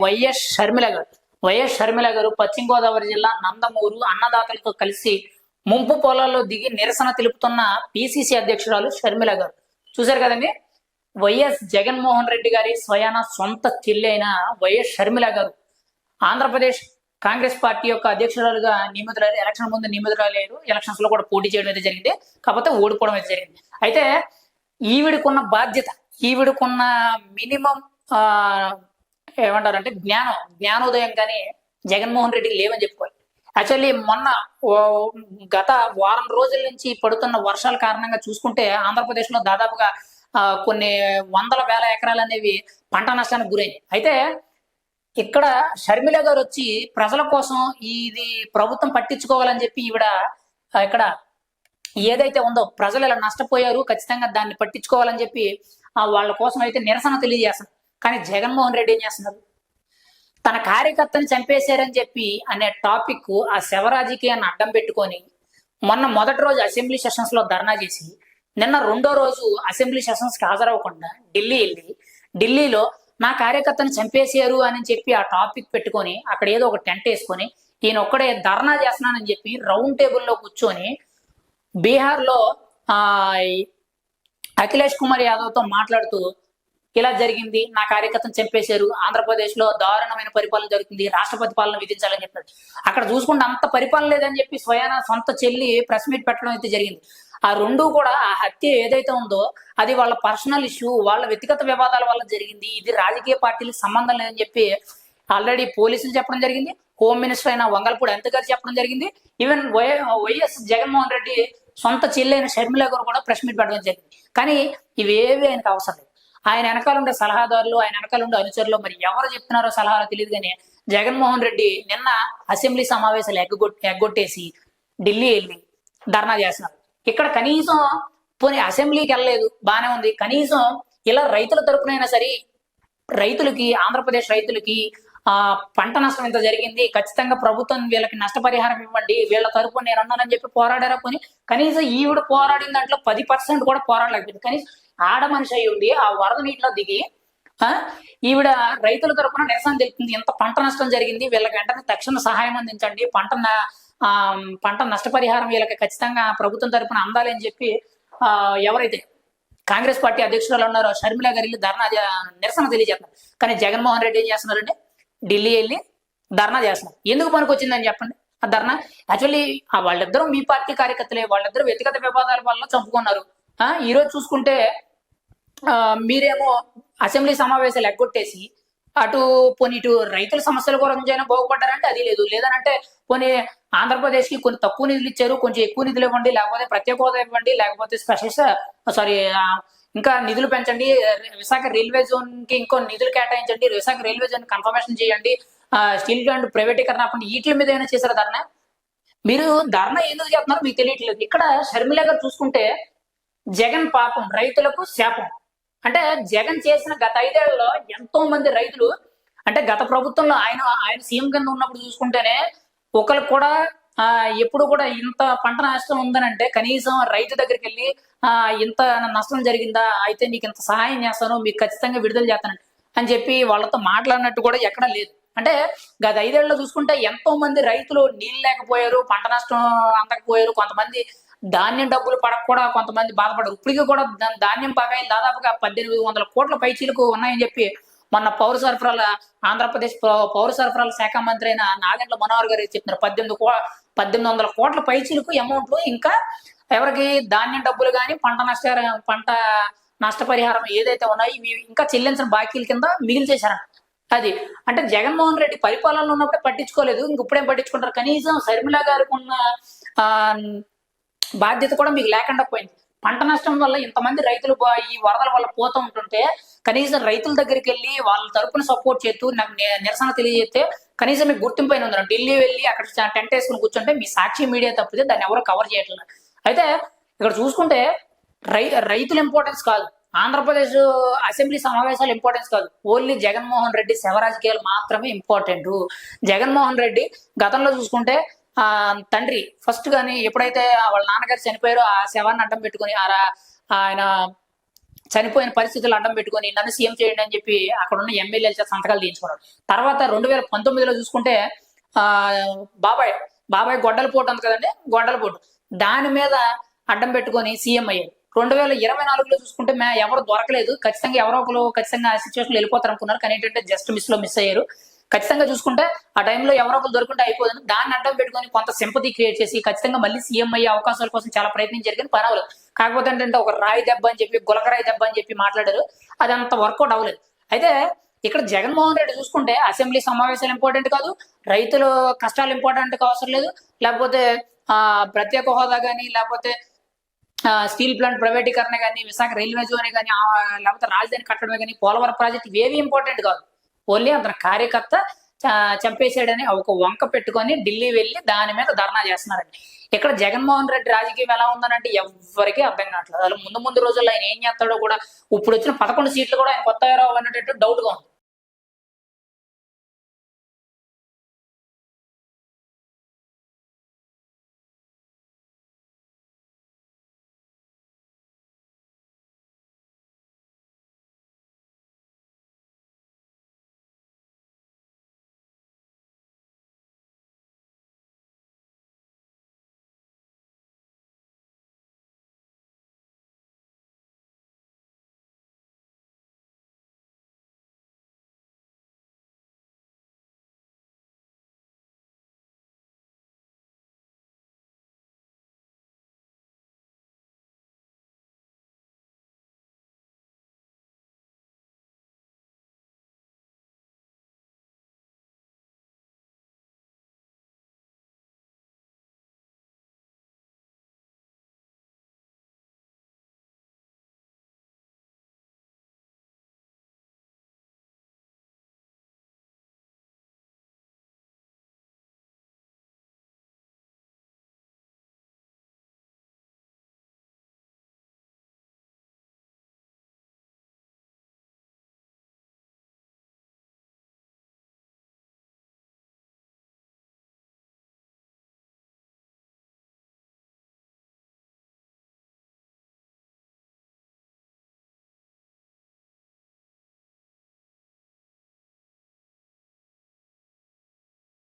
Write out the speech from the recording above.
YS Sharmila గారు పశ్చిమ గోదావరి జిల్లా నందమూరు అన్నదాతలతో కలిసి ముంపు పొలాల్లో దిగి నిరసన తెలుపుతున్న పిసిసి అధ్యక్షురాలు షర్మిల గారు. చూశారు కదండి, వైఎస్ జగన్మోహన్ రెడ్డి గారి స్వయాన సొంత చెల్లి అయిన వైఎస్ షర్మిల గారు ఆంధ్రప్రదేశ్ కాంగ్రెస్ పార్టీ యొక్క అధ్యక్షురాలుగా నియమితులయ్యారు. ఎలక్షన్ ముందు నియమితులయ్యారు. ఎలక్షన్స్ లో కూడా పోటీ చేయడం అయితే జరిగింది, కాకపోతే ఓడిపోవడం అయితే జరిగింది. అయితే ఈవిడికున్న బాధ్యత, ఈవిడికున్న మినిమం ఏమంటారంటే జ్ఞానోదయం కానీ జగన్మోహన్ రెడ్డికి లేవని చెప్పుకోవాలి. యాక్చువల్లీ మొన్న గత వారం రోజుల నుంచి పడుతున్న వర్షాల కారణంగా చూసుకుంటే ఆంధ్రప్రదేశ్ లో దాదాపుగా కొన్ని వందల వేల ఎకరాలు అనేవి పంట నష్టానికి గురైంది. అయితే ఇక్కడ షర్మిల గారు వచ్చి ప్రజల కోసం ఇది ప్రభుత్వం పట్టించుకోవాలని చెప్పి ఈవిడ ఇక్కడ ఏదైతే ఉందో ప్రజలు ఇలా నష్టపోయారు, ఖచ్చితంగా దాన్ని పట్టించుకోవాలని చెప్పి వాళ్ళ కోసం అయితే నిరసన తెలియజేస్తున్నారు. కానీ జగన్మోహన్ రెడ్డి ఏం చేస్తున్నారు, తన కార్యకర్తని చంపేశారని చెప్పి అనే టాపిక్ ఆ శవరాజకీయాన్ని అడ్డం పెట్టుకొని మొన్న మొదటి రోజు అసెంబ్లీ సెషన్స్ లో ధర్నా చేసి నిన్న రెండో రోజు అసెంబ్లీ సెషన్స్ కి హాజరవ్వకుండా ఢిల్లీలో నా కార్యకర్తను చంపేశారు అని చెప్పి ఆ టాపిక్ పెట్టుకొని అక్కడ ఏదో ఒక టెంట్ వేసుకొని ఈయన ఒక్కడే ధర్నా చేస్తున్నానని చెప్పి రౌండ్ టేబుల్లో కూర్చొని బీహార్లో అఖిలేష్ కుమార్ యాదవ్ తో మాట్లాడుతూ ఇలా జరిగింది, నా కార్యకర్తను చంపేశారు, ఆంధ్రప్రదేశ్ లో దారుణమైన పరిపాలన జరుగుతుంది, రాష్ట్రపతి పాలన విధించాలని చెప్పాడు. అక్కడ చూసుకుంటే అంత పరిపాలన లేదని చెప్పి స్వయాన సొంత చెల్లి ప్రెస్ మీట్ పెట్టడం అయితే జరిగింది. ఆ రెండు కూడా ఆ హత్య ఏదైతే ఉందో అది వాళ్ళ పర్సనల్ ఇష్యూ, వాళ్ళ వ్యక్తిగత వివాదాల వల్ల జరిగింది, ఇది రాజకీయ పార్టీలకు సంబంధం లేదని చెప్పి ఆల్రెడీ పోలీసులు చెప్పడం జరిగింది. హోమ్ మినిస్టర్ అయిన వంగలపూడి అనిత గారు చెప్పడం జరిగింది. ఈవెన్ వైఎస్ జగన్మోహన్ రెడ్డి సొంత చెల్లి అయిన షర్మిల గారు కూడా ప్రెస్ మీట్ పెట్టడం జరిగింది. కానీ ఇవేవి ఆయనకు అవసరం లేదు. ఆయన వెనకాల ఉండే సలహాదారులు, ఆయన వెనకాల ఉండే అనుచరులు మరి ఎవరు చెప్తున్నారో సలహాలు తెలియదు. కానీ జగన్మోహన్ రెడ్డి నిన్న అసెంబ్లీ సమావేశాలు ఎగ్గొట్టేసి ఢిల్లీ వెళ్ళి ధర్నా చేస్తున్నారు. ఇక్కడ కనీసం పోనీ అసెంబ్లీకి వెళ్ళలేదు, బానే ఉంది, కనీసం ఇలా రైతుల తరపునైనా సరే రైతులకి, ఆంధ్రప్రదేశ్ రైతులకి పంట నష్టం ఇంత జరిగింది, ఖచ్చితంగా ప్రభుత్వం వీళ్ళకి నష్టపరిహారం ఇవ్వండి, వీళ్ళ తరపున నేను అన్నానని చెప్పి పోరాడారా. పోనీ కనీసం ఈవిడ పోరాడిన దాంట్లో 10% కూడా పోరాడలేకపోయింది. కనీసం ఆడ మనిషి అయి ఉండి ఆ వరద నీటిలో దిగి ఈవిడ రైతుల తరపున నిరసన తెలుపుతుంది. ఇంత పంట నష్టం జరిగింది, వీళ్ళకి వెంటనే తక్షణ సహాయం అందించండి, పంట నష్టపరిహారం వీళ్ళకి ఖచ్చితంగా ప్రభుత్వం తరపున అందాలి అని చెప్పి ఎవరైతే కాంగ్రెస్ పార్టీ అధ్యక్షురాలు ఉన్నారో షర్మిల గారు వెళ్ళి నిరసన తెలియజేస్తున్నారు. కానీ జగన్మోహన్ రెడ్డి ఏం చేస్తున్నారంటే ఢిల్లీ వెళ్ళి ధర్నా చేస్తున్నారు. ఎందుకు పనికి వచ్చిందని చెప్పండి ఆ ధర్నా? యాక్చువల్లీ వాళ్ళిద్దరూ మీ పార్టీ కార్యకర్తలే, వాళ్ళిద్దరూ వ్యక్తిగత వివాదాల వల్ల చంపుకున్నారు. ఈ రోజు చూసుకుంటే మీరేమో అసెంబ్లీ సమావేశాలు ఎగ్గొట్టేసి అటు పోనీ ఇటు రైతుల సమస్యల గురించి బాగుపడ్డారంటే అది లేదు, లేదనంటే పోనీ ఆంధ్రప్రదేశ్ కి కొన్ని తక్కువ నిధులు ఇచ్చారు, కొంచెం ఎక్కువ నిధులు ఇవ్వండి, లేకపోతే ప్రత్యేక హోదా ఇవ్వండి, లేకపోతే ఇంకా నిధులు పెంచండి, విశాఖ రైల్వే జోన్ కి ఇంకో నిధులు కేటాయించండి, విశాఖ రైల్వే జోన్ కన్ఫర్మేషన్ చేయండి, స్టీల్ అండ్ ప్రైవేటీకరణ వీటి మీద ఏమైనా చేశారు ధర్నా? మీరు ధర్నా ఎందుకు చేస్తున్నారు మీకు తెలియట్లేదు. ఇక్కడ షర్మిల గారు చూసుకుంటే జగన్ పాపం రైతులకు శాపం. అంటే జగన్ చేసిన గత 5 ఏళ్లలో ఎంతో మంది రైతులు, అంటే గత ప్రభుత్వంలో ఆయన సీఎం కింద ఉన్నప్పుడు చూసుకుంటేనే ఒకరికి కూడా ఎప్పుడు కూడా ఇంత పంట నష్టం ఉందనంటే కనీసం రైతు దగ్గరికి వెళ్ళి ఇంత నష్టం జరిగిందా, అయితే నీకు ఇంత సహాయం చేస్తాను, మీకు ఖచ్చితంగా విడుదల చేస్తాను అని చెప్పి వాళ్ళతో మాట్లాడినట్టు కూడా ఎక్కడా లేదు. అంటే గత 5 ఏళ్లలో చూసుకుంటే ఎంతో మంది రైతులు నీళ్ళు లేకపోయారు, పంట నష్టం అందకపోయారు, కొంతమంది ధాన్యం డబ్బులు పడక కూడా కొంతమంది బాధపడరు. ఇప్పటికీ కూడా ధాన్యం బకాయిలు దాదాపుగా 1800 కోట్ల పైచీలకు ఉన్నాయని చెప్పి మొన్న ఆంధ్రప్రదేశ్ పౌర సరఫరాల శాఖ మంత్రి అయిన నాగండ్ల మనోహర్ గారు చెప్తున్నారు. 1800 కోట్ల పైచీలకు అమౌంట్ ఇంకా ఎవరికి ధాన్యం డబ్బులు కానీ పంట నష్టపరిహారం ఏదైతే ఉన్నాయో ఇవి ఇంకా చెల్లించిన బాకీల కింద మిగిలిచేశారంట. అది అంటే జగన్మోహన్ రెడ్డి పరిపాలనలో ఉన్నప్పుడే పట్టించుకోలేదు, ఇంక ఇప్పుడేం పట్టించుకుంటారు? కనీసం షర్మిల గారికి ఉన్న బాధ్యత కూడా మీకు లేకుండా పోయింది. పంట నష్టం వల్ల ఇంతమంది రైతులు ఈ వరదల వల్ల పోతూ ఉంటుంటే కనీసం రైతుల దగ్గరికి వెళ్ళి వాళ్ళ తరపున సపోర్ట్ చేస్తూ నాకు నిరసన తెలియజేస్తే కనీసం మీకు గుర్తింపు అయిన ఉంది. ఢిల్లీ వెళ్ళి అక్కడ టెంట్ వేసుకుని కూర్చుంటే మీ సాక్షి మీడియా తప్పితే దాన్ని ఎవరో కవర్ చేయట్లేదు. అయితే ఇక్కడ చూసుకుంటే రైతుల ఇంపార్టెన్స్ కాదు, ఆంధ్రప్రదేశ్ అసెంబ్లీ సమావేశాలు ఇంపార్టెన్స్ కాదు, ఓన్లీ జగన్మోహన్ రెడ్డి శవరాజకీయాలు మాత్రమే ఇంపార్టెంట్. జగన్మోహన్ రెడ్డి గతంలో చూసుకుంటే తండ్రి ఫస్ట్ గాని ఎప్పుడైతే వాళ్ళ నాన్నగారు చనిపోయారో ఆ శవాన్ని అడ్డం పెట్టుకుని ఆయన చనిపోయిన పరిస్థితులు అడ్డం పెట్టుకొని నన్ను సీఎం చేయండి అని చెప్పి అక్కడ ఉన్న ఎమ్మెల్యేల చేత సంతకాలు తీయించుకున్నాడు. తర్వాత 2019లో చూసుకుంటే ఆ బాబాయ్ బాబాయ్ గొడ్డలపోటు ఉంది కదండి, గొడ్డలపోటు దాని మీద అడ్డం పెట్టుకొని సీఎం అయ్యారు. 2024లో చూసుకుంటే ఎవరు దొరకలేదు, ఖచ్చితంగా ఎవరో ఒకరు ఖచ్చితంగా ఆ సిచ్యువేషన్ వెళ్ళిపోతారు అనుకున్నారు, కానీ ఏంటంటే జస్ట్ మిస్ అయ్యారు. ఖచ్చితంగా చూసుకుంటే ఆ టైంలో ఎవరో ఒకరు దొరుకుంటే అయిపోతుంది, దాన్ని అడ్డం పెట్టుకొని కొంత సింపతి క్రియేట్ చేసి ఖచ్చితంగా మళ్ళీ సీఎం అయ్యే అవకాశాల కోసం చాలా ప్రయత్నం జరిగింది, పని అవ్వలేదు. కాకపోతే ఏంటంటే ఒక రాయి దెబ్బ అని చెప్పి గులకరాయి దెబ్బ అని చెప్పి మాట్లాడారు, అది అంత వర్కౌట్ అవ్వలేదు. అయితే ఇక్కడ జగన్మోహన్ రెడ్డి చూసుకుంటే అసెంబ్లీ సమావేశాలు ఇంపార్టెంట్ కాదు, రైతుల కష్టాలు ఇంపార్టెంట్ అవసరం లేదు, లేకపోతే ప్రత్యేక హోదా కానీ, లేకపోతే స్టీల్ ప్లాంట్ ప్రైవేటీకరణ కానీ, విశాఖ రైల్వే జోన్ కానీ, లేకపోతే రాజధాని కట్టడమే కానీ, పోలవరం ప్రాజెక్ట్ ఇవేవి ఇంపార్టెంట్ కాదు. ఓన్లీ అతని కార్యకర్త చంపేసాడని ఒక వంక పెట్టుకొని ఢిల్లీ వెళ్ళి దాని మీద ధర్నా చేస్తున్నారండి. ఇక్కడ జగన్మోహన్ రెడ్డి రాజకీయం ఎలా ఉందనంటే ఎవరికీ అర్థం కావట్లేదు. అసలు ముందు రోజుల్లో ఆయన ఏం చేస్తాడో కూడా, ఇప్పుడు వచ్చిన 11 సీట్లు కూడా ఆయన కొత్త అనేటట్టు డౌట్ గా ఉంది.